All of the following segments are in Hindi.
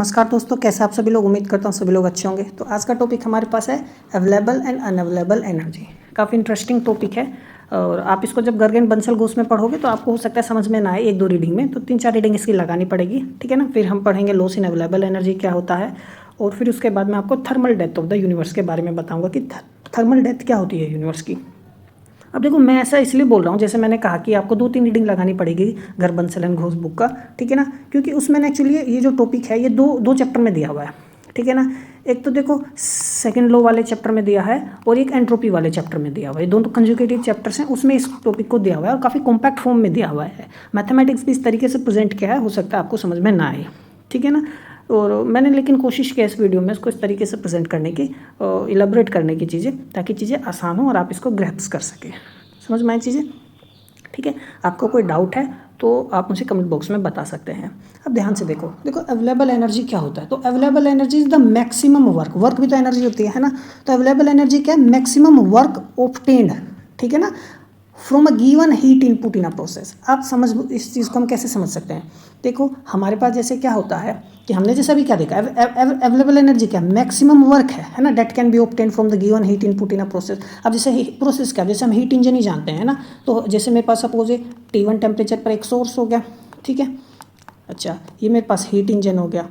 नमस्कार दोस्तों, कैसे आप सभी लोग। उम्मीद करता हूँ सभी लोग अच्छे होंगे। तो आज का टॉपिक हमारे पास है अवेलेबल एंड अनअवेलेबल एनर्जी। काफ़ी इंटरेस्टिंग टॉपिक है और आप इसको जब गर्गेन बंसल घोष में पढ़ोगे तो आपको हो सकता है समझ में ना आए एक दो रीडिंग में, तो 3-4 रीडिंग इसकी लगानी पड़ेगी, ठीक है ना। फिर हम पढ़ेंगे लॉस इन अवेलेबल एनर्जी क्या होता है, और फिर उसके बाद मैं आपको thermal death of the universe के बारे में बताऊँगा कि थर्मल डेथ क्या होती है यूनिवर्स की। अब देखो, मैं ऐसा इसलिए बोल रहा हूँ, जैसे मैंने कहा कि आपको 2-3 रीडिंग लगानी पड़ेगी घर बंसल एंड घोष बुक का, ठीक है ना, क्योंकि उसमें एक्चुअली ये जो टॉपिक है ये दो चैप्टर में दिया हुआ है, ठीक है ना। एक तो देखो सेकंड लॉ वाले चैप्टर में दिया है और एक एंट्रोपी वाले चैप्टर में दिया हुआ है। दोनों कंजुगेटिव चैप्टर्स हैं, उसमें इस टॉपिक को दिया हुआ है और काफ़ी कॉम्पैक्ट फॉर्म में दिया हुआ है। मैथमेटिक्स भी इस तरीके से प्रेजेंट किया है, हो सकता है आपको समझ में ना आए, ठीक है ना। और मैंने लेकिन कोशिश की इस वीडियो में इसको इस तरीके से प्रेजेंट करने की, इलेबोरेट करने की चीज़ें, ताकि चीज़ें आसान हो और आप इसको ग्रैस्प कर सकें, समझ में आई चीज़ें, ठीक है। आपको कोई डाउट है तो आप मुझे कमेंट बॉक्स में बता सकते हैं। अब ध्यान से देखो अवेलेबल एनर्जी क्या होता है। तो available energy is the maximum work भी तो एनर्जी होती है ना। तो अवेलेबल एनर्जी क्या है? मैक्सिमम वर्क ऑब्टेन्ड, ठीक है ना, from a given heat input in a process. आप समझ इस चीज़ को हम कैसे समझ सकते हैं। देखो हमारे पास जैसे क्या होता है कि हमने जैसे अभी क्या देखा, अवेलेबल एनर्जी क्या, मैक्सिमम वर्क है ना, date can B obtain from the given heat input in a process. अब जैसे प्रोसेस क्या, जैसे हम हीट इंजन ही जानते हैं ना, तो जैसे मेरे पास सपोज T1 टेम्परेचर पर एक सोर्स हो गया, ठीक है। अच्छा, ये मेरे पास हीट इंजन हो गया,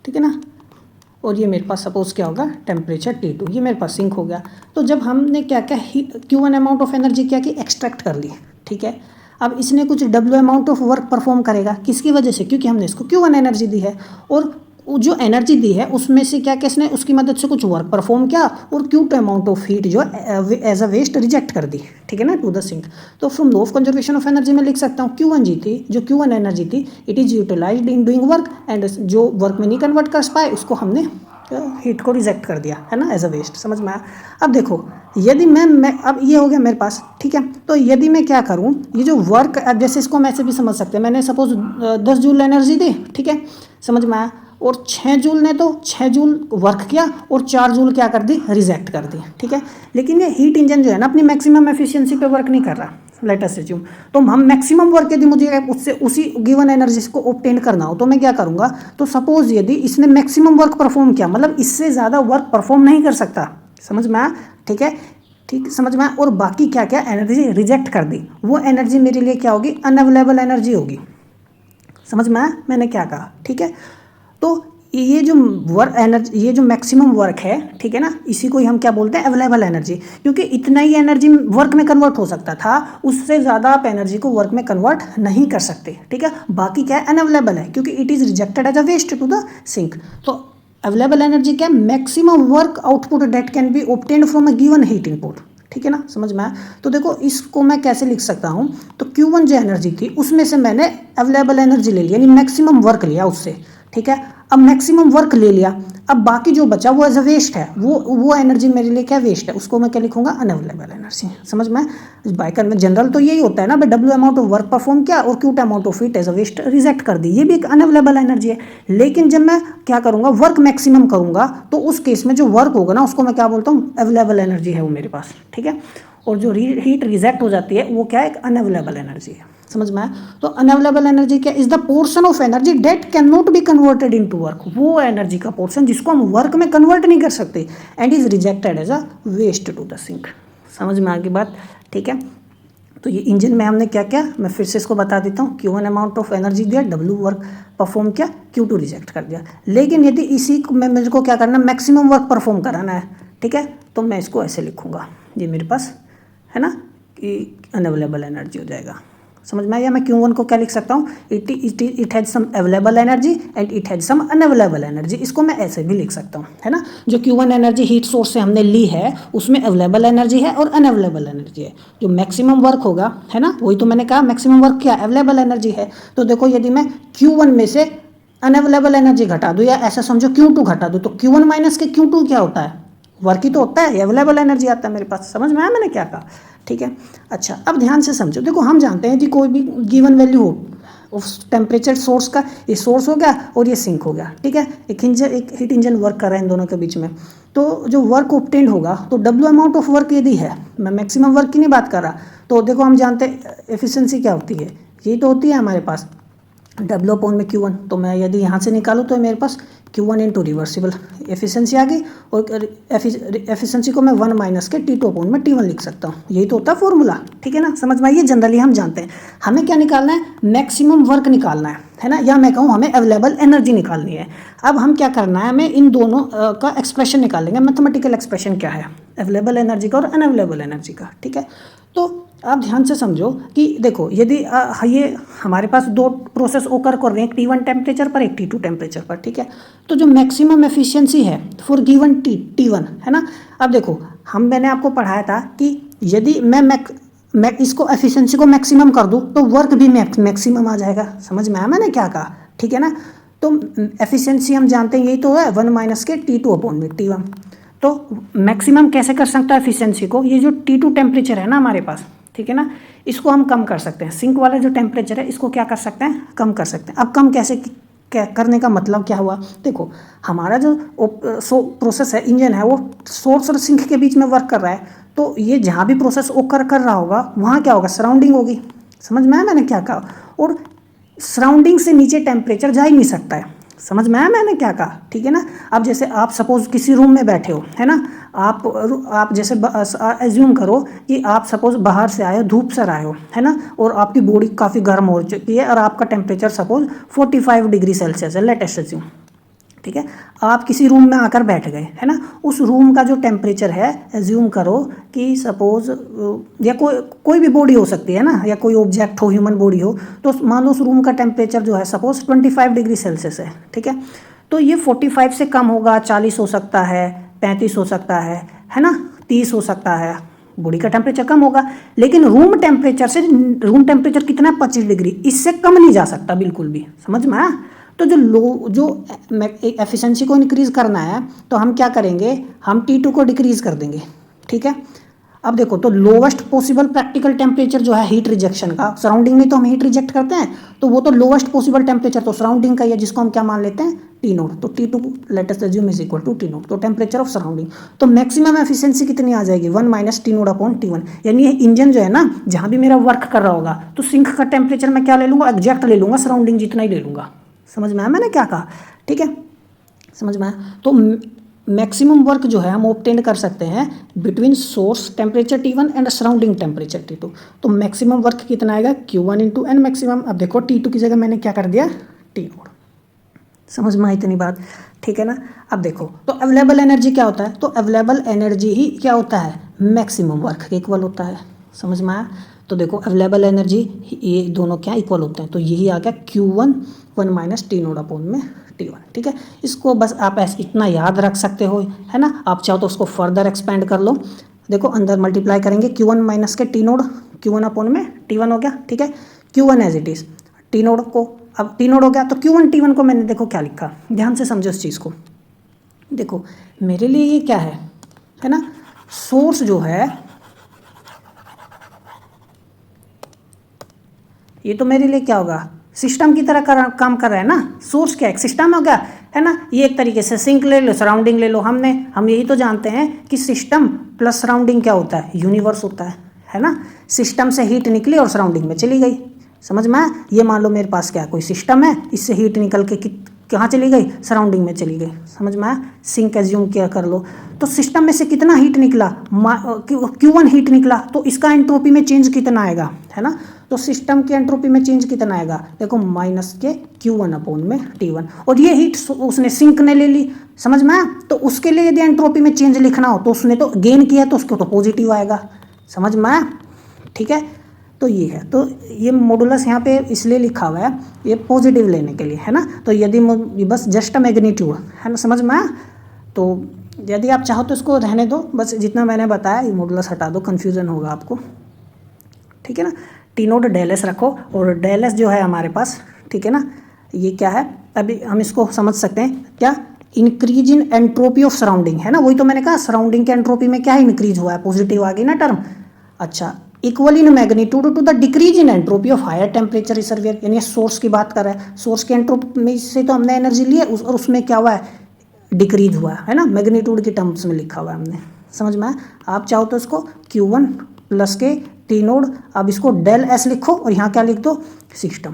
ठीक है ना, और ये मेरे पास सपोज क्या होगा, टेम्परेचर T2, ये मेरे पास सिंक हो गया। तो जब हमने क्या क्या Q1 अमाउंट ऑफ एनर्जी क्या की, एक्सट्रैक्ट कर ली, ठीक है। अब इसने कुछ W amount of work perform करेगा, किसकी वजह से, क्योंकि हमने इसको Q1 एनर्जी दी है, और जो एनर्जी दी है उसमें से क्या क्या इसने उसकी मदद से कुछ वर्क परफॉर्म किया, और Q2 अमाउंट ऑफ हीट जो एज अ वेस्ट रिजेक्ट कर दी, ठीक है ना, टू द सिंक। तो from law of conservation of energy में लिख सकता हूँ Q1 जी थी, जो Q1 एनर्जी थी, it is utilized in doing work, and जो वर्क में नहीं कन्वर्ट कर पाए उसको हमने हीट को रिजेक्ट कर दिया, है ना, एज अ वेस्ट। समझ में आया। अब देखो यदि मैं अब ये हो गया मेरे पास, ठीक है। तो यदि मैं क्या करूँ, ये जो वर्क, अब जैसे इसको हम ऐसे भी समझ सकते हैं, मैंने सपोज 10 जूल एनर्जी दी, ठीक है, समझ में आया, और 6 जूल ने तो 6 जूल वर्क किया और 4 जूल क्या कर दी, रिजेक्ट कर दी, ठीक है। लेकिन ये हीट इंजन जो है ना अपनी मैक्सिमम एफिशिएंसी पे वर्क नहीं कर रहा, लेट अस अज्यूम। तो हम मैक्सिमम वर्क यदि मुझे उससे उसी गिवन एनर्जी को ऑब्टेन करना हो तो मैं क्या करूंगा, तो सपोज यदि इसने मैक्सिमम वर्क परफॉर्म किया, मतलब इससे ज़्यादा वर्क परफॉर्म नहीं कर सकता, समझ में आया, ठीक है, ठीक समझ में आया, और बाकी क्या क्या एनर्जी रिजेक्ट कर दी, वो एनर्जी मेरे लिए क्या होगी, अनअवेलेबल एनर्जी होगी। समझ में आया मैंने क्या कहा, ठीक है। तो ये जो वर्क एनर्जी, ये जो मैक्सिमम वर्क है, ठीक है ना, इसी को ही हम क्या बोलते हैं, अवेलेबल एनर्जी, क्योंकि इतना ही एनर्जी वर्क में कन्वर्ट हो सकता था, उससे ज़्यादा आप एनर्जी को वर्क में कन्वर्ट नहीं कर सकते, ठीक है। बाकी क्या है, अनअवेलेबल है, क्योंकि it is rejected as a waste to the sink. तो अवेलेबल एनर्जी क्या है, maximum work output that can be obtained from a given heat input, ठीक है ना, समझ में आया। तो देखो इसको मैं कैसे लिख सकता हूँ, तो Q1 जो एनर्जी थी उसमें से मैंने अवेलेबल एनर्जी ले लिया, यानी मैक्सिमम वर्क लिया उससे, ठीक है। अब मैक्सिमम वर्क ले लिया, अब बाकी जो बचा वो एज अ वेस्ट है, वो एनर्जी मेरे लिए क्या वेस्ट है, उसको मैं क्या लिखूंगा, अनअवेलेबल एनर्जी। समझ में, बाइकर में जनरल तो यही होता है ना, W amount of work perform किया और Q amount of heat as a waste reject कर दी, ये भी एक अनअवेलेबल एनर्जी है। लेकिन जब मैं क्या करूंगा, वर्क मैक्सिमम करूंगा, तो उस केस में जो वर्क होगा ना उसको मैं क्या बोलता हूँ, अवेलेबल एनर्जी है वो मेरे पास, ठीक है। और जो हीट रिजेक्ट हो जाती है वो क्या है, एक अनअवेलेबल एनर्जी है। समझ में आया। तो अनअवेलेबल एनर्जी क्या, is the portion of energy that can not be converted into work, वो एनर्जी का पोर्शन जिसको हम वर्क में कन्वर्ट नहीं कर सकते, and is rejected as a waste to the sink. समझ में आ गई बात, ठीक है। तो ये इंजन में हमने क्या क्या, मैं फिर से इसको बता देता हूँ, Q1 अमाउंट ऑफ एनर्जी दिया, W वर्क परफॉर्म किया, Q2 रिजेक्ट कर दिया। लेकिन यदि इसी को मैं मेरे को क्या करना, मैक्सिमम वर्क परफॉर्म कराना है, ठीक है, तो मैं इसको ऐसे लिखूंगा, ये मेरे पास है ना, कि अनअवेलेबल एनर्जी हो जाएगा। समझ में आया। मैं Q1 को क्या लिख सकता हूँ, it has some available energy and it has some unavailable energy, इसको मैं ऐसे भी लिख सकता हूँ, है ना। जो Q1 एनर्जी हीट सोर्स से हमने ली है उसमें अवेलेबल एनर्जी है और अनअवेलेबल एनर्जी है। जो मैक्सिमम वर्क होगा, है ना, वही तो मैंने कहा, मैक्सिमम वर्क क्या, अवेलेबल एनर्जी है। तो देखो यदि मैं Q1 में से अनअवेलेबल एनर्जी घटा दूँ, या ऐसा समझो Q2 घटा दूँ, तो Q1 माइनस के Q2 क्या होता है, वर्क ही तो होता है, अवेलेबल एनर्जी आता है मेरे पास। समझ में आया मैंने क्या कहा, ठीक है। अच्छा अब ध्यान से समझो, देखो हम जानते हैं कि कोई भी गिवन वैल्यू हो उस टेम्परेचर सोर्स का, ये सोर्स हो गया और ये सिंक हो गया, ठीक है। एक हीट इंजन वर्क कर रहा है इन दोनों के बीच में। तो जो वर्क ऑब्टेन्ड होगा, तो W अमाउंट ऑफ वर्क यदि है, मैं मैक्सिमम वर्क की नहीं बात कर रहा, तो देखो हम जानते हैं एफिशिएंसी क्या होती है, ये तो होती है हमारे पास W/Q1, तो मैं यदि यहाँ से निकालूँ तो मेरे पास Q1 इंटू रिवर्सिबल एफिशिएंसी आ गई, और एफिशिएंसी को मैं 1 माइनस के T2/T1 लिख सकता हूँ। यही तो होता है फॉर्मूला, ठीक है ना, समझ में आइए। जनरली हम जानते हैं हमें क्या निकालना है, मैक्सिमम वर्क निकालना है ना, या मैं कहूँ हमें अवेलेबल एनर्जी निकालनी है। अब हम क्या करना है, हमें इन दोनों का एक्सप्रेशन निकालेंगे, मैथमेटिकल एक्सप्रेशन क्या है अवेलेबल एनर्जी का और अनअवेलेबल एनर्जी का, ठीक है। तो आप ध्यान से समझो कि देखो, यदि ये हमारे पास दो प्रोसेस ओकर कर रहे हैं, एक T1 टेम्परेचर पर, एक T2 टेम्परेचर पर, ठीक है। तो जो मैक्सिमम एफिशिएंसी है फॉर गिवन T1 है ना, अब देखो मैंने आपको पढ़ाया था कि यदि मैं इसको एफिशिएंसी को मैक्सिमम कर दूं तो वर्क भी मैक्सिमम आ जाएगा। समझ में आया मैंने क्या कहा, ठीक है ना। तो एफिशिएंसी हम जानते हैं, यही तो है 1 माइनस के T2/T1। तो मैक्सिमम कैसे कर सकता है एफिशिएंसी को, ये जो T2 टेम्परेचर है ना हमारे पास, ठीक है ना, इसको हम कम कर सकते हैं। सिंक वाला जो टेम्परेचर है इसको क्या कर सकते हैं, कम कर सकते हैं। अब कम कैसे करने का मतलब क्या हुआ, देखो हमारा जो प्रोसेस है, इंजन है, वो सोर्स और सिंक के बीच में वर्क कर रहा है। तो ये जहाँ भी प्रोसेस ओकर कर रहा होगा वहाँ क्या होगा, सराउंडिंग होगी। समझ में आया मैंने क्या कहा, और सराउंडिंग से नीचे टेम्परेचर जा ही नहीं सकता है। समझ में आया मैंने क्या कहा, ठीक है ना। अब जैसे आप सपोज किसी रूम में बैठे हो, है ना, आप जैसे एज्यूम करो कि आप सपोज बाहर से आए हो, धूप से आए हो, है ना, और आपकी बॉडी काफ़ी गर्म हो चुकी है और आपका टेम्परेचर सपोज 45 डिग्री सेल्सियस है, लेटेस्ट एज्यूम, ठीक है। आप किसी रूम में आकर बैठ गए, है ना, उस रूम का जो टेम्परेचर है, एज्यूम करो कि सपोज या कोई भी बॉडी हो सकती है ना, या कोई ऑब्जेक्ट हो, ह्यूमन बॉडी हो, तो मान लो उस रूम का टेम्परेचर जो है सपोज 25 डिग्री सेल्सियस है, ठीक है। तो ये 45 से कम होगा, 40 हो सकता है, 35 हो सकता है ना, 30 हो सकता है, बॉडी का टेम्परेचर कम होगा। लेकिन रूम टेम्परेचर कितना है, 25 डिग्री, इससे कम नहीं जा सकता बिल्कुल भी। समझ में आया। तो जो एफिशिएंसी को इंक्रीज़ करना है तो हम क्या करेंगे, हम T2 को डिक्रीज़ कर देंगे, ठीक है। अब देखो, तो लोवेस्ट पॉसिबल प्रैक्टिकल टेम्परेचर जो है हीट रिजेक्शन का, सराउंडिंग में तो हम हीट रिजेक्ट करते हैं, तो वो तो लोवेस्ट पॉसिबल टेम्परेचर तो सराउंडिंग का ही है, जिसको हम क्या मान लेते हैं, T0। तो T2 let us assume is equal to T0, तो टेम्परेचर ऑफ सराउंडिंग। तो मैक्सिमम एफिशिएंसी कितनी आ जाएगी, 1 माइनस T0/T1। यानी ये इंजन जो है ना, जहाँ भी मेरा वर्क कर रहा होगा, तो सिंक का टेम्परेचर मैं क्या ले लूँगा, एग्जैक्ट ले लूँगा, सराउंडिंग जितना ही ले लूँगा। समझ में आया मैंने क्या कहा, ठीक है, समझ में आया। तो मैक्सिमम वर्क जो है हम ऑब्टेन कर सकते हैं between source temperature T1 and surrounding temperature T2। तो मैक्सिमम वर्क कितना आएगा, Q1 इंटू एन मैक्सिमम। अब देखो T2 की जगह मैंने क्या कर दिया, T0। समझ में आई इतनी बात, ठीक है ना। अब देखो, तो अवेलेबल एनर्जी क्या होता है, तो अवेलेबल एनर्जी ही क्या होता है, मैक्सिमम वर्क के इक्वल होता है। समझ में आया। तो देखो अवेलेबल एनर्जी, ये दोनों क्या इक्वल होते हैं, तो यही आ गया Q1 1 माइनस T0/T1, ठीक है। इसको बस आप ऐसे इतना याद रख सकते हो, है ना। आप चाहो तो उसको फर्दर एक्सपेंड कर लो। देखो अंदर मल्टीप्लाई करेंगे, Q1 माइनस के T0, Q1/T1 हो गया, ठीक है। Q1 as it is, T0 को, अब T0 हो गया, तो Q1 T1 को मैंने देखो क्या लिखा, ध्यान से समझो इस चीज़ को। देखो मेरे लिए ये क्या है ना, सोर्स जो है, ये तो मेरे लिए क्या होगा, सिस्टम की तरह काम कर रहा है ना। सोर्स क्या है, सिस्टम हो गया, है ना। ये एक तरीके से सिंक ले लो, सराउंडिंग ले लो। हम यही तो जानते हैं कि सिस्टम प्लस सराउंडिंग क्या होता है, यूनिवर्स होता है ना। सिस्टम से हीट निकली और सराउंडिंग में चली गई। समझ में आया। ये मान लो मेरे पास क्या कोई सिस्टम है, इससे हीट निकल के कहाँ चली गई, सराउंडिंग में चली गई। समझ में आया। सिंक एज्यूम क्या कर लो, तो सिस्टम में से कितना हीट निकला, Q1 हीट निकला, तो इसका एंट्रोपी में चेंज कितना आएगा, है ना। तो सिस्टम की एंट्रोपी में चेंज कितना आएगा, देखो माइनस के Q1/T1। और ये हीट उसने सिंक ने ले ली। समझ में आया। तो उसके लिए यदि एंट्रोपी में चेंज लिखना हो तो उसने तो गेन किया, तो उसको तो पॉजिटिव आएगा। समझ में आया, ठीक है। तो ये है, तो ये मॉडुलस यहाँ पे इसलिए लिखा हुआ है, ये पॉजिटिव लेने के लिए, है ना। तो यदि बस जस्ट मैग्नीट्यूड, है ना, समझ में आया। तो यदि आप चाहो तो इसको रहने दो, बस जितना मैंने बताया ये मॉडुलस हटा दो, कन्फ्यूज़न होगा आपको, ठीक है ना। T0 ΔS रखो, और ΔS जो है हमारे पास, ठीक है ना, ये क्या है, अभी हम इसको समझ सकते हैं क्या, increase in entropy of surrounding, है ना। वही तो मैंने कहा, सराउंडिंग के एंट्रोपी में क्या इंक्रीज हुआ है, पॉजिटिव आ गई ना टर्म। अच्छा, equal in magnitude to the decrease in entropy of higher temperature reservoir, यानी सोर्स की बात कर रहा है। सोर्स के एंट्रोपी से तो हमने एनर्जी ली है, और उसमें क्या हुआ है, डिक्रीज हुआ है ना, मैग्नीट्यूड की टर्म्स में लिखा हुआ है हमने। समझ में आया। आप चाहो तो इसको Q1 प्लस के T0, अब इसको ΔS लिखो और यहाँ क्या लिख दो, सिस्टम।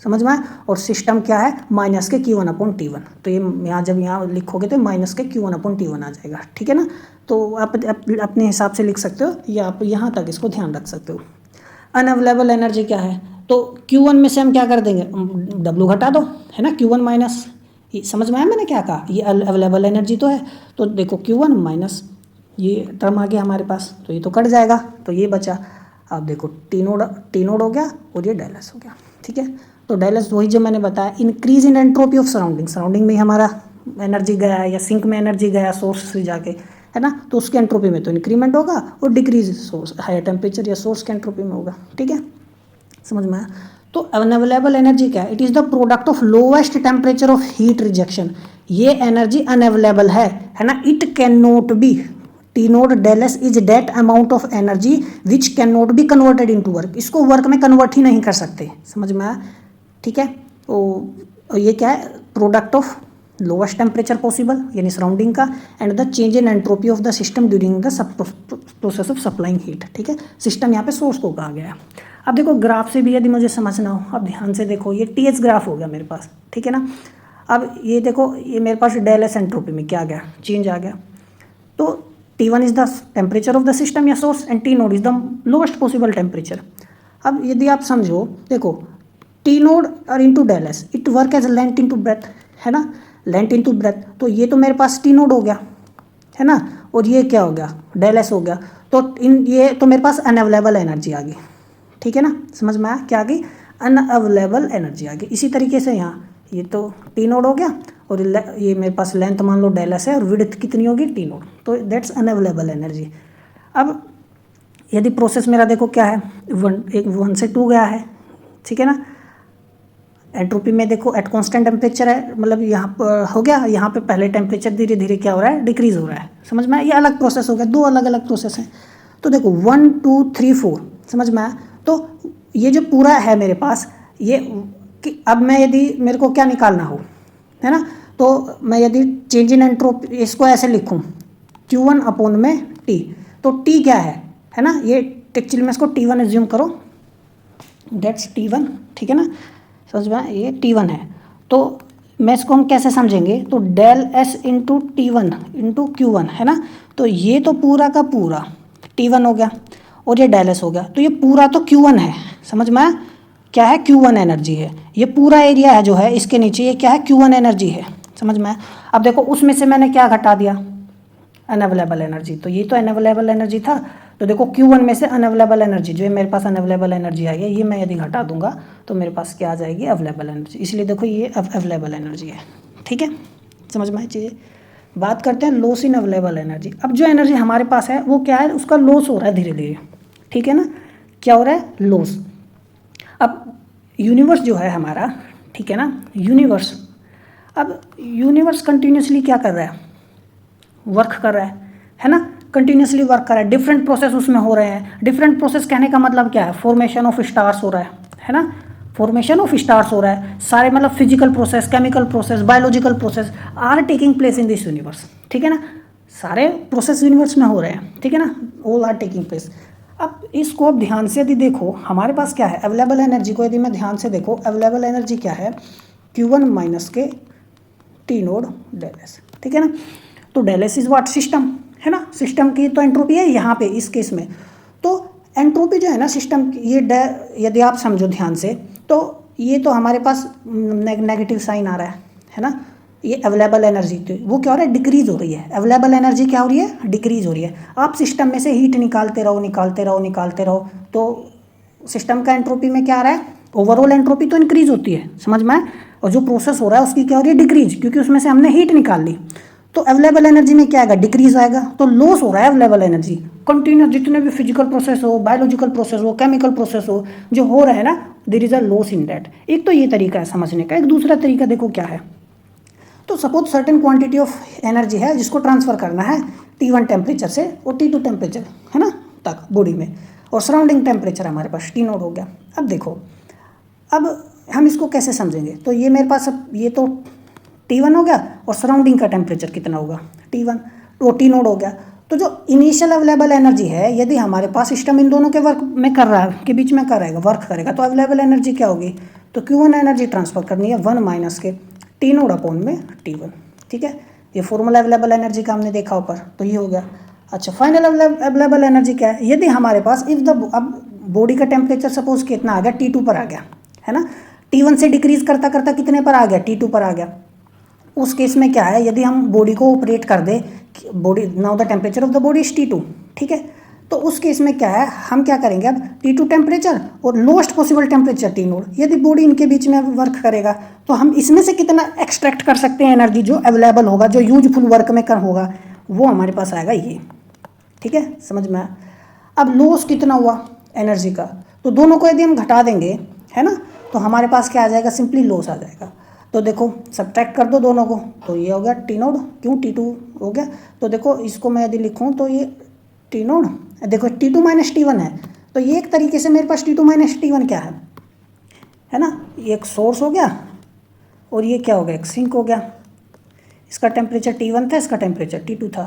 समझ में आया। और सिस्टम क्या है, माइनस के Q1/T1, तो ये यहाँ जब यहाँ लिखोगे तो माइनस के Q1/T1 आ जाएगा, ठीक है ना। तो आप अपने हिसाब से लिख सकते हो या आप यहाँ तक इसको ध्यान रख सकते हो। अनअवेलेबल एनर्जी क्या है, तो Q1 में से हम क्या कर देंगे, W घटा दो, है ना, Q1 माइनस, समझ में आया मैंने क्या कहा, ये अवेलेबल एनर्जी तो है, तो देखो Q1 माइनस ये टर्म आ गया हमारे पास, तो ये तो कट जाएगा, तो ये बचा। अब देखो टी नोड हो गया और ये डेल एस हो गया, ठीक है। तो डेल एस वही जो मैंने बताया, increase in entropy of surrounding में हमारा एनर्जी गया है या सिंक में एनर्जी गया सोर्स से जाके, है ना, तो उसके एंट्रोपी में तो इंक्रीमेंट होगा और डिक्रीज सोर्स हायर टेम्परेचर या सोर्स के एंट्रोपी में होगा, ठीक है, समझ में आया। तो अनअवेलेबल एनर्जी क्या है, it is the product of lowest temperature of heat rejection, ये एनर्जी अनअवेलेबल है ना, it can not be, T naught del S is that amount of energy which can not be converted into work, इसको वर्क में कन्वर्ट ही नहीं कर सकते, समझ में आया, ठीक है। तो ये क्या है, product of lowest temperature possible यानी सराउंडिंग का, and the change in entropy of the system during the process of supplying heat, ठीक है। सिस्टम यहाँ पे सोर्स को कहा गया है। अब देखो ग्राफ से भी यदि मुझे समझना हो, अब ध्यान से देखो, ये टी एच ग्राफ हो गया मेरे पास, ठीक है ना। अब ये देखो, ये मेरे पास डेल एस एंट्रोपी में क्या आ गया, चेंज आ गया। तो T1 is the temperature of the system या source and T node is the lowest possible temperature. अब यदि आप समझो, देखो T नोड और into del S, it work as length into breadth, है ना, लेंथ इंटू ब्रेथ, तो ये तो मेरे पास T नोड हो गया, है ना, और ये क्या हो गया, डेल एस हो गया, तो ये तो मेरे पास अनअवेलेबल एनर्जी आ गई, ठीक है ना, समझ में आया क्या आ गई, अनअवेलेबल एनर्जी आ गई। इसी तरीके से यहाँ ये तो टी नोड हो गया और ये मेरे पास लेंथ मान लो डेल एस है और विड्थ कितनी होगी टी नोड, तो दैट्स अनअवेलेबल एनर्जी। अब यदि प्रोसेस मेरा देखो क्या है, 1 से 2 गया है, ठीक है ना, एंट्रोपी में देखो एट कांस्टेंट टेम्परेचर है, मतलब यहाँ पर हो गया, यहाँ पे पहले टेम्परेचर धीरे धीरे क्या हो रहा है, डिक्रीज हो रहा है, समझ में आया, ये अलग प्रोसेस हो गया, 2 अलग अलग प्रोसेस हैं। तो देखो 1 2 3 4, समझ में आया। तो ये जो पूरा है मेरे पास, ये कि अब मैं यदि मेरे को क्या निकालना हो, है ना, तो मैं यदि चेंज इन एंट्रोपी इसको ऐसे लिखूं Q1 में T, तो T क्या है ना, ये एक्चुअली में इसको T1 एज्यूम करो, डेट्स T1, ठीक है ना, समझ में ये T1 है। तो मैं इसको हम कैसे समझेंगे, तो del S into T1 into Q1, है ना, तो ये तो पूरा का पूरा T1 हो गया और ये डेल एस हो गया, तो ये पूरा तो Q1 है, समझ में आया क्या है, Q1 एनर्जी है, ये पूरा एरिया है जो है इसके नीचे, ये क्या है, Q1 एनर्जी है, समझ में आया। अब देखो उसमें से मैंने क्या घटा दिया, अनअवेलेबल एनर्जी, तो ये तो अनअवेलेबल एनर्जी था, तो देखो Q1 में से अनअवेलेबल एनर्जी, जो मेरे पास अनअवेलेबल एनर्जी आई है, ये मैं यदि घटा दूंगा तो मेरे पास क्या आ जाएगी, अवेलेबल एनर्जी, इसलिए देखो ये अवेलेबल एनर्जी है, ठीक है, समझ में आई चीज़ें। बात करते हैं लॉस इन अवेलेबल एनर्जी। अब जो एनर्जी हमारे पास है वो क्या है, उसका लॉस हो रहा है धीरे धीरे, ठीक है ना, क्या हो रहा है, लॉस। अब यूनिवर्स जो है हमारा, ठीक है ना, यूनिवर्स, अब यूनिवर्स कंटिन्यूसली क्या कर रहा है, वर्क कर रहा है ना, कंटिन्यूसली वर्क कर रहा है, डिफरेंट प्रोसेस उसमें हो रहे हैं। डिफरेंट प्रोसेस कहने का मतलब क्या है, फॉर्मेशन ऑफ स्टार्स हो रहा है ना, फॉर्मेशन ऑफ स्टार्स हो रहा है, सारे मतलब physical process, chemical process, biological process are taking place in this universe, ठीक है ना, सारे प्रोसेस यूनिवर्स में हो रहे हैं, ठीक है ना, ऑल आर टेकिंग प्लेस। अब इसको अब ध्यान से यदि देखो, हमारे पास क्या है, अवेलेबल एनर्जी को यदि मैं ध्यान से देखो, अवेलेबल एनर्जी क्या है, Q1 माइनस के T नोड डेल एस, ठीक है ना, तो del S is what, system, है ना, सिस्टम की तो एंट्रोपी है यहाँ पे इस केस में, तो एंट्रोपी जो है ना सिस्टम की, ये यदि आप समझो ध्यान से, तो ये तो हमारे पास नेगेटिव साइन आ रहा है ना, ये अवेलेबल एनर्जी तो वो क्या हो रहा है, डिक्रीज हो रही है, अवेलेबल एनर्जी क्या हो रही है, डिक्रीज हो रही है। आप सिस्टम में से हीट निकालते रहो, तो सिस्टम का एंट्रोपी में क्या आ रहा है, ओवरऑल एंट्रोपी तो इंक्रीज होती है, समझ में आए, और जो प्रोसेस हो रहा है उसकी क्या हो रही है, डिक्रीज, क्योंकि उसमें से हमने हीट निकाल ली, तो अवेलेबल एनर्जी में क्या आएगा, डिक्रीज आएगा, तो लॉस हो रहा है अवेलेबल एनर्जी। कंटिन्यूस जितने भी फिजिकल प्रोसेस हो, बायोलॉजिकल प्रोसेस हो, केमिकल प्रोसेस हो, जो हो रहे हैं ना, there is a loss in that. एक तो ये तरीका है समझने का। एक दूसरा तरीका देखो क्या है, तो suppose certain quantity of energy है जिसको ट्रांसफर करना है T1 टेम्परेचर से और T2 टेम्परेचर, है ना, तक बॉडी में, और सराउंडिंग टेम्परेचर हमारे पास T नोड हो गया। अब देखो, अब हम इसको कैसे समझेंगे, तो ये मेरे पास अब ये तो T1 हो गया और सराउंडिंग का टेम्परेचर कितना होगा, T1, तो T नोड हो गया। तो जो इनिशियल अवेलेबल एनर्जी है, यदि हमारे पास सिस्टम इन दोनों के वर्क में कर रहा है, के बीच में करेगा, वर्क करेगा, तो अवेलेबल एनर्जी क्या होगी, तो Q1 एनर्जी ट्रांसफर करनी है 1 माइनस के टी नोड अपॉन में T1, ठीक है। ये फॉर्मूला अवेलेबल एनर्जी का हमने देखा ऊपर, तो ये हो गया। अच्छा, फाइनल अवेलेबल एनर्जी क्या है, यदि हमारे पास इफ द अब बॉडी का टेम्परेचर सपोज कितना आ गया, T2 पर आ गया, है ना। T1 से डिक्रीज करता करता कितने पर आ गया, T2 पर आ गया। उस केस में क्या है, यदि हम बॉडी को ऑपरेट कर दे, body now the temperature of the body is T2, ठीक है। तो उस केस में क्या है, हम क्या करेंगे, अब T2 टेम्परेचर और lowest possible temperature T node, यदि बॉडी इनके बीच में वर्क करेगा तो हम इसमें से कितना एक्सट्रैक्ट कर सकते हैं एनर्जी, जो अवेलेबल होगा, जो यूजफुल वर्क में कर होगा, वो हमारे पास आएगा ये, ठीक है, समझ में आया। अब लॉस कितना हुआ एनर्जी का, तो दोनों को यदि हम घटा देंगे, है ना, तो हमारे पास क्या आ जाएगा, सिंपली लॉस आ जाएगा। तो देखो सब्ट्रैक्ट कर दो दोनों को, तो ये हो गया T नोड, क्यों T2 हो गया। तो देखो इसको मैं यदि लिखूँ तो ये T नोड, देखो T2 माइनस T1 है, तो ये एक तरीके से मेरे पास T2 माइनस T1 क्या है ना, ये एक सोर्स हो गया और ये क्या हो गया, एक सिंक हो गया। इसका टेम्परेचर T1 था, इसका टेम्परेचर T2 था,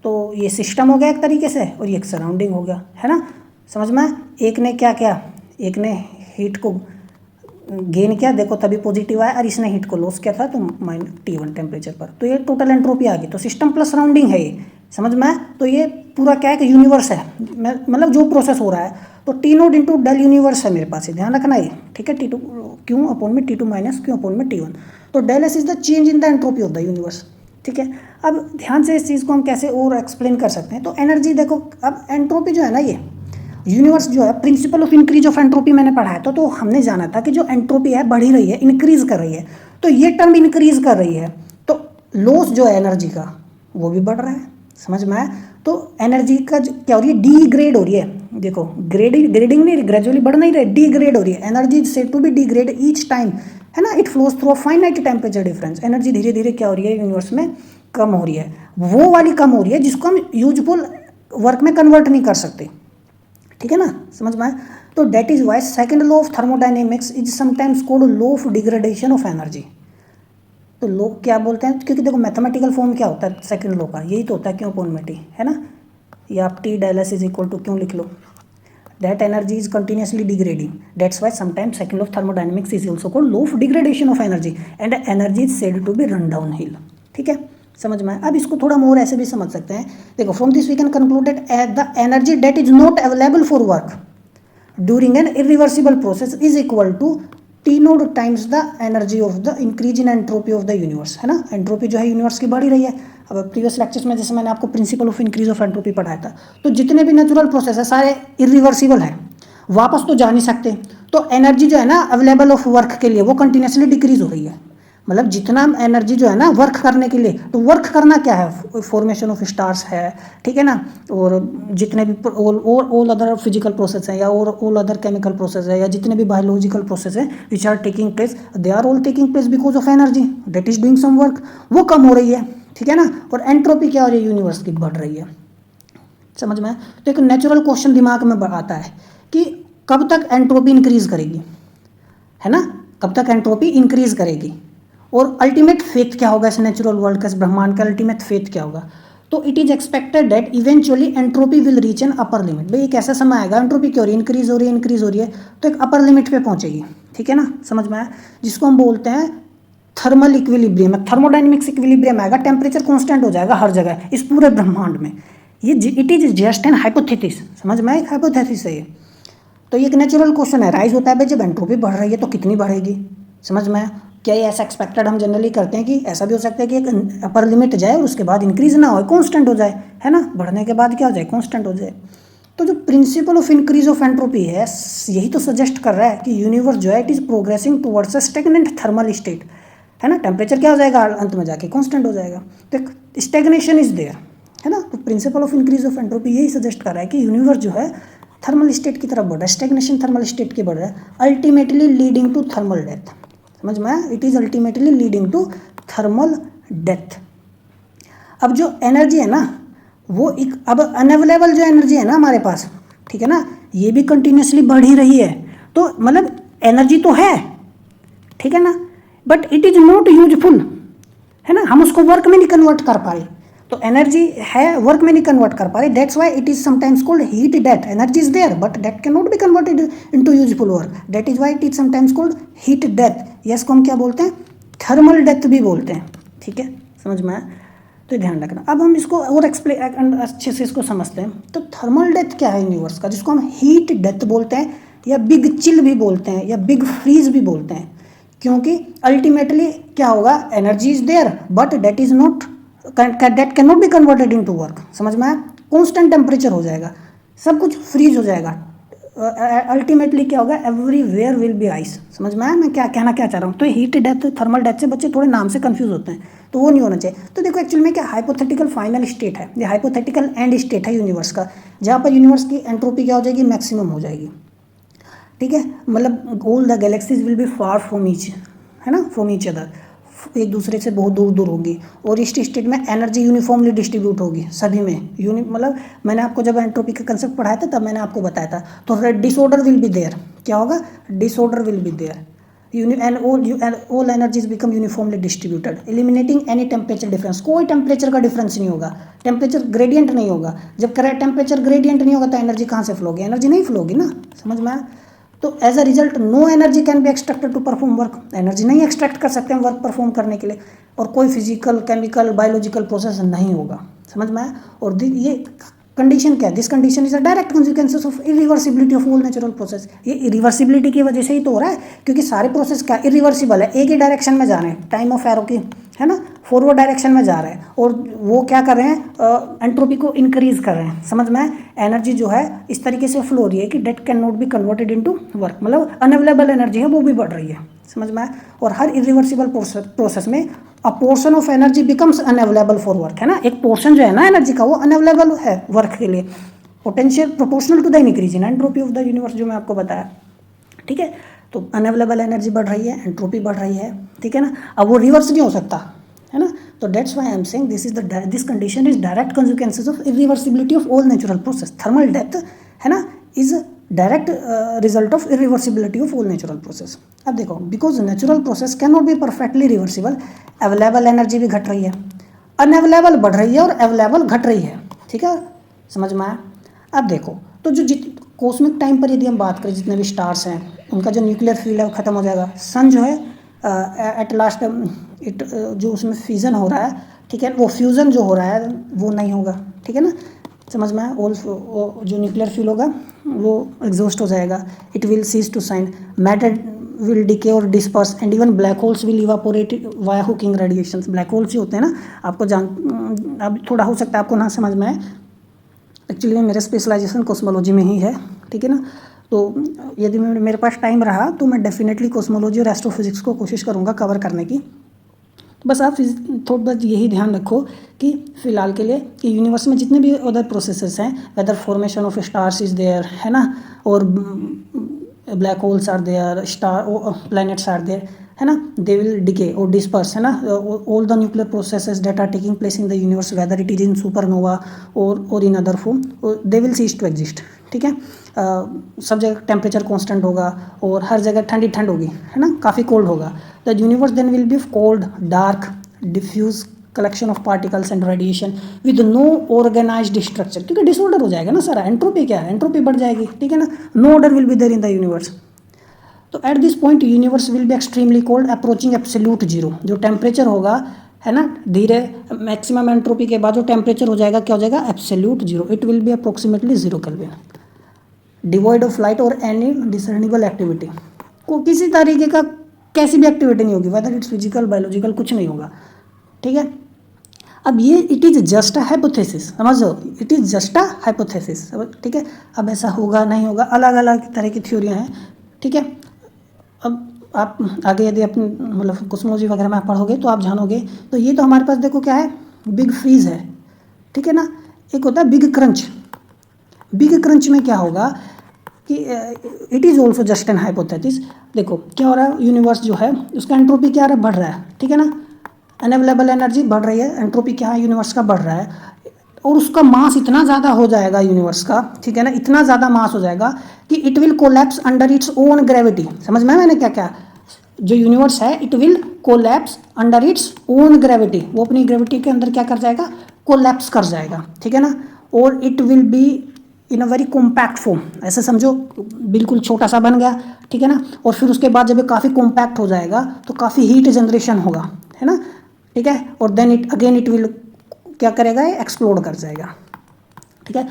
तो ये सिस्टम हो गया एक तरीके से, और ये एक सराउंडिंग हो गया, है ना, समझ में। एक ने क्या किया, एक ने हीट को गेन किया, देखो तभी पॉजिटिव आया, और इसने हीट को लॉस किया था, तो T1 टेम्परेचर पर, तो ये टोटल एंट्रोपी आ गई। तो सिस्टम प्लस सराउंडिंग है ये, समझ में। तो ये पूरा क्या है कि यूनिवर्स है, मतलब जो प्रोसेस हो रहा है, तो T naught into del universe है मेरे पास, ये ध्यान रखना है, ठीक है। T2 क्यों अपॉन में T2 माइनस क्यों अपॉन में T1, तो del S is the change in the entropy of the universe, ठीक है। अब ध्यान से इस चीज़ को हम कैसे और एक्सप्लेन कर सकते हैं, तो एनर्जी देखो, अब एंट्रोपी जो है ना, ये यूनिवर्स जो है, principle of increase of entropy मैंने पढ़ा है, तो हमने जाना था कि जो एंट्रोपी है बढ़ ही रही है, इंक्रीज कर रही है, तो ये टर्म इंक्रीज कर रही है, तो लॉस जो है एनर्जी का वो भी बढ़ रहा है, समझ में आया। तो एनर्जी का क्या हो रही है, डीग्रेड हो रही है, देखो ग्रेडिंग नहीं, ग्रेजुअली बढ़ नहीं रही, डीग्रेड हो रही है। Energy said to be degrade each time, है ना, it flows through a finite temperature difference. Energy धीरे धीरे क्या हो रही है यूनिवर्स में, कम हो रही है, वो वाली कम हो रही है जिसको हम यूजफुल वर्क में कन्वर्ट नहीं कर सकते, ठीक है ना, समझ में आया। तो that is why second law of thermodynamics is sometimes called law of degradation of energy. तो लोग क्या बोलते हैं, क्योंकि देखो मैथमेटिकल फॉर्म क्या होता है सेकंड लॉ का, यही तो होता है, क्यों अपॉन में टी, है ना, या आप T del S is equal to क्यों लिख लो, that energy is continuously degrading, that's why sometimes second law of thermodynamics is also called law of degradation of energy and energy is said to be run downhill, ठीक है, समझ में। अब इसको थोड़ा मोर ऐसे भी समझ सकते हैं, देखो from this we can conclude that the energy that is not available for work during an irreversible process is equal to T naught times the energy of the increase in entropy of the universe, है ना। एंट्रोपी जो है यूनिवर्स की बढ़ ही रही है। अब प्रीवियस लेक्चर्स में जैसे मैंने आपको principle of increase of entropy पढ़ाया था, तो जितने भी नेचुरल प्रोसेस है सारे इरिवर्सिबल है, वापस तो जा नहीं सकते। तो एनर्जी जो है ना अवेलेबल ऑफ वर्क के लिए वो कंटिन्यूसली डिक्रीज हो रही है, मतलब जितना एनर्जी जो है ना वर्क करने के लिए, तो वर्क करना क्या है, फॉर्मेशन ऑफ स्टार्स है, ठीक है ना, और जितने भी ऑल अदर फिजिकल प्रोसेस है, या और ऑल अदर केमिकल प्रोसेस है, या जितने भी बायोलॉजिकल प्रोसेस है which are taking place, they are all taking place because of energy that is doing some work, वो कम हो रही है, ठीक है ना। और एंट्रोपी क्या हो रही है, यूनिवर्स की बढ़ रही है, समझ में। तो एक नेचुरल क्वेश्चन दिमाग में आता है कि कब तक एंट्रोपी इंक्रीज करेगी, है ना, कब तक एंट्रोपी इंक्रीज करेगी, और अल्टीमेट फेथ क्या होगा इस नेचुरल वर्ल्ड का, इस ब्रह्मांड का अल्टीमेट फेथ क्या होगा। तो it is expected that eventually entropy will reach an upper limit. भाई एक ऐसा समय आएगा एंट्रोपी क्या हो रही है, इंक्रीज हो रही है, तो एक अपर लिमिट पे पहुंचेगी, ठीक है ना, समझ में आया, जिसको हम बोलते हैं थर्मल इक्विलिब्रियम, थर्मोडाइनमिक्स इक्विलिब्रियम आएगा, टेम्परेचर कॉन्स्टेंट हो जाएगा हर जगह इस पूरे ब्रह्मांड में। ये it is just an hypothesis, समझ में आया, एक हाइपोथेसिस है ये। तो ये एक नेचुरल क्वेश्चन है, राइज होता है भाई जब एंट्रोपी बढ़ रही है तो कितनी बढ़ेगी, समझ में आया। क्या ये ऐसा एक्सपेक्टेड हम जनरली करते हैं कि ऐसा भी हो सकता है कि एक अपर लिमिट जाए और उसके बाद इंक्रीज ना हो, कांस्टेंट हो जाए, है ना, बढ़ने के बाद क्या हो जाए, कांस्टेंट हो जाए। तो जो principle of increase of entropy है यही तो सजेस्ट कर रहा है कि यूनिवर्स जो है it is progressing towards a stagnant thermal state, है ना, टेम्परेचर क्या हो जाएगा अंत में जाके कांस्टेंट हो जाएगा, तो स्टैग्नेशन इज देयर, है ना। तो principle of increase of entropy यही सजेस्ट कर रहा है कि यूनिवर्स जो है थर्मल स्टेट की तरफ बढ़ रहा है, स्टैग्नेशन थर्मल स्टेट की बढ़ रहा है, ultimately leading to thermal death, समझ में आया, it is ultimately leading to thermal death. अब जो एनर्जी है ना वो एक, अब अनअवेलेबल जो एनर्जी है ना हमारे पास, ठीक है ना, ये भी कंटिन्यूसली बढ़ ही रही है, तो मतलब एनर्जी तो है, ठीक है ना, but it is not useful, है ना, हम उसको वर्क में नहीं कन्वर्ट कर पा रहे, तो एनर्जी है, वर्क में नहीं कन्वर्ट कर पा रहे, that's why it is sometimes called heat death. Energy is there but that can not be converted into useful work, that is why it is sometimes called heat death. या इसको हम क्या बोलते हैं, थर्मल डेथ भी बोलते हैं. ठीक है, समझ में आया, तो ध्यान रखना. अब हम इसको और एक्सप्लेन अच्छे से इसको समझते हैं. तो थर्मल डेथ क्या है यूनिवर्स का, जिसको हम हीट डेथ बोलते हैं या बिग चिल भी बोलते हैं या बिग फ्रीज भी बोलते हैं. क्योंकि अल्टीमेटली क्या होगा, energy is there but that is not, that can not be converted into work. समझ में आया, कांस्टेंट टेम्परेचर हो जाएगा, सब कुछ फ्रीज हो जाएगा. अल्टीमेटली क्या होगा, एवरीवेयर विल बी आइस. समझ में आया मैं क्या कहना क्या चाह रहा हूँ. तो हीट डेथ थर्मल डेथ से बच्चे थोड़े नाम से कंफ्यूज होते हैं, तो वो नहीं होना चाहिए. तो देखो एक्चुअल में क्या हाइपोथेटिकल फाइनल स्टेट है, ये हाइपोथेटिकल एंड स्टेट है यूनिवर्स का, जहाँ पर यूनिवर्स की एंट्रोपी क्या हो जाएगी, मैक्सिमम हो जाएगी. ठीक है, मतलब all the galaxies will be far from each, है ना, फ्रॉम ईच अदर, एक दूसरे से बहुत दूर दूर होगी. और इस स्टेट में एनर्जी यूनिफॉर्मली डिस्ट्रीब्यूट होगी सभी में. मतलब मैंने आपको जब एंट्रोपी का कंसेप्ट पढ़ाया था तब मैंने आपको बताया था. तो डिसऑर्डर विल बी देयर, क्या होगा, disorder will be there. And all energies become uniformly distributed, eliminating any temperature difference. कोई टेम्परेचर का डिफरेंस नहीं होगा, टेम्परेचर ग्रेडियंट नहीं होगा. जब टेम्परेचर ग्रेडियंट नहीं होगा तो एनर्जी कहाँ से फ्लो होगी, एनर्जी नहीं फ्लो होगी ना. समझ में आया. तो as a result no energy can be extracted to perform work, energy नहीं एक्सट्रैक्ट कर सकते हैं वर्क परफॉर्म करने के लिए. और कोई फिजिकल, केमिकल, बायोलॉजिकल प्रोसेस नहीं होगा. समझ में आया. और ये कंडीशन क्या है, this condition is a direct consequences of irreversibility of all natural process. ये इरिवर्सिबिलिटी की वजह से ही तो हो रहा है, क्योंकि सारे प्रोसेस क्या इरिवर्सिबल है, एक ही डायरेक्शन में जा रहे हैं, टाइम ऑफ एरो की, है ना, फॉरवर्ड डायरेक्शन में जा रहे हैं. और वो क्या कर रहे हैं, एंट्रोपी को इंक्रीज कर रहे हैं. समझ में, एनर्जी जो है इस तरीके से फ्लो हो रही है कि date can not be converted into work, मतलब अनअवेलेबल एनर्जी है वो भी बढ़ रही है. समझ में आया. और हर इरिवर्सिबल प्रोसेस में अ portion of energy becomes unavailable for work, है ना, एक पोर्शन जो है ना एनर्जी का वो अनअवेलेबल है वर्क के लिए. Potential proportional to the increase in entropy of the universe, जो मैं आपको बताया. ठीक है, तो अनअवेलेबल एनर्जी बढ़ रही है, एंट्रोपी बढ़ रही है. ठीक है ना, अब वो रिवर्स नहीं हो सकता, है ना. तो that's why I am saying this condition is direct consequences of irreversibility of all natural process. Thermal death, है ना, is direct result of irreversibility of all natural process. अब देखो, because natural process can not be perfectly reversible, available energy भी घट रही है, अनअवेलेबल बढ़ रही है और अवेलेबल घट रही है. ठीक है, समझ में आया. अब देखो, तो जो कॉस्मिक टाइम पर यदि हम बात करें, जितने भी स्टार्स हैं उनका जो न्यूक्लियर फ्यूल है वो खत्म हो जाएगा. सन जो है एट लास्ट इट जो उसमें फ्यूज़न हो रहा है, ठीक है, वो फ्यूज़न जो हो रहा है वो नहीं होगा. ठीक है ना, समझ में आया. ऑल जो न्यूक्लियर फ्यूल होगा वो एग्जॉस्ट हो जाएगा. It will cease to shine, matter will decay और disperse and even black holes will evaporate via Hawking radiations. Black holes जो होते हैं ना, आपको अब थोड़ा हो सकता है आपको ना समझ में आए. एक्चुअली में मेरा स्पेशलाइजेशन कॉस्मोलॉजी में ही है. ठीक है ना, तो यदि मेरे पास टाइम रहा तो मैं डेफिनेटली कॉस्मोलॉजी और एस्ट्रोफिजिक्स को कोशिश करूँगा कवर करने की. बस आप थोड़ा बहुत यही ध्यान रखो कि फ़िलहाल के लिए कि यूनिवर्स में जितने भी अदर प्रोसेसेस हैं, whether formation of stars is there, है ना, और black holes are there, star planets are there, है ना, दे विल डिके और डिस्पर्स, है ना, all the nuclear processes that are taking place in the universe, whether it is in supernova और in other form, they will cease to exist. ठीक है, सब जगह टेम्परेचर कांस्टेंट होगा और हर जगह ठंडी ठंड होगी, है ना, काफ़ी कोल्ड होगा. The universe then will be cold, dark, diffuse collection of particles and radiation with no organized structure, क्योंकि डिसऑर्डर हो जाएगा ना सारा. एंट्रोपी क्या है, एंट्रोपी बढ़ जाएगी. ठीक है ना, no order will be there in the universe. तो at this point universe will be extremely cold approaching absolute zero. जो टेम्परेचर होगा, है ना, धीरे मैक्सिमम एंट्रोपी के बाद जो टेम्परेचर हो जाएगा क्या हो जाएगा, absolute zero. It will be approximately 0 kelvin, devoid of light और एनी डिसर्निबल एक्टिविटी. को किसी तरीके का कैसी भी एक्टिविटी नहीं होगी, वेदर इट्स फिजिकल, बायोलॉजिकल, कुछ नहीं होगा. ठीक है, अब ये it is just a hypothesis, समझो, it is just a hypothesis. ठीक है, अब ऐसा होगा नहीं होगा, अलग अलग तरह की थ्योरियाँ हैं. ठीक है, अब आप आगे यदि अपनी मतलब कॉस्मोलॉजी वगैरह में आप पढ़ोगे तो आप जानोगे. तो ये तो हमारे पास देखो क्या है, बिग फ्रीज है. ठीक है ना, एक होता है बिग क्रंच. बिग क्रंच में क्या होगा कि it is also just an hypothesis. देखो क्या हो रहा है, यूनिवर्स जो है उसका एंट्रोपी क्या आ रहा है, बढ़ रहा है. ठीक है ना, अनअवेलेबल एनर्जी बढ़ रही है, एंट्रोपी क्या है यूनिवर्स का बढ़ रहा है. और उसका मास इतना ज़्यादा हो जाएगा यूनिवर्स का, ठीक है ना, इतना ज़्यादा मास हो जाएगा कि it will collapse under its own gravity. समझ में मैंने क्या क्या, जो यूनिवर्स है it will collapse under its own gravity, वो अपनी ग्रेविटी के अंदर क्या कर जाएगा, कोलैप्स कर जाएगा, ठीक है ना, और it will be in a very compact form, ऐसे समझो बिल्कुल छोटा सा बन गया, ठीक है ना, और फिर उसके बाद जब ये काफ़ी कॉम्पैक्ट हो जाएगा तो काफ़ी हीट जनरेशन होगा, है ना, ठीक है, और देन इट विल क्या करेगा, ये एक्सप्लोड कर जाएगा, ठीक है,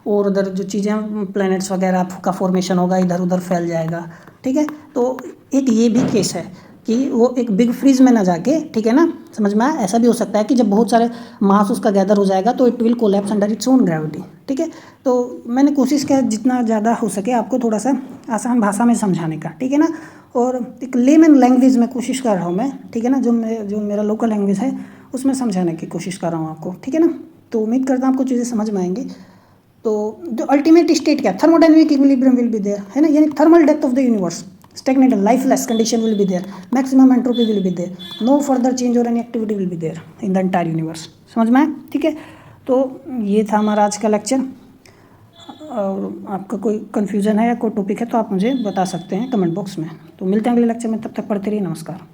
और उधर जो चीज़ें प्लैनेट्स वगैरह का फॉर्मेशन होगा इधर उधर फैल जाएगा, ठीक है। तो एक ये भी केस है कि वो एक बिग फ्रीज में ना जाके, ठीक है ना, समझ में आया, ऐसा भी हो सकता है कि जब बहुत सारे मास उसका गैदर हो जाएगा तो it will collapse under its own gravity, ठीक है। तो मैंने कोशिश किया जितना ज़्यादा हो सके आपको थोड़ा सा आसान भाषा में समझाने का, ठीक है ना, और एक लेमन लैंग्वेज में कोशिश कर रहा हूँ मैं, ठीक है ना, जो मेरा लोकल लैंग्वेज है उसमें समझाने की कोशिश कर रहा हूँ आपको, ठीक है ना। तो उम्मीद करता हूँ आपको चीज़ें समझ में आएंगी। तो जो अल्टीमेट स्टेट क्या, thermodynamic equilibrium will be there, है ना, यानी thermal depth of the universe, stagnant lifeless condition will be there, maximum entropy will be there, no further change और any activity will be there in the entire universe, समझ में आया, ठीक है। तो ये था हमारा आज का लेक्चर, और आपका कोई कन्फ्यूज़न है या कोई टॉपिक है तो आप मुझे बता सकते हैं कमेंट बॉक्स में। तो मिलते हैं अगले लेक्चर में, तब तक पढ़ते रहिए, नमस्कार।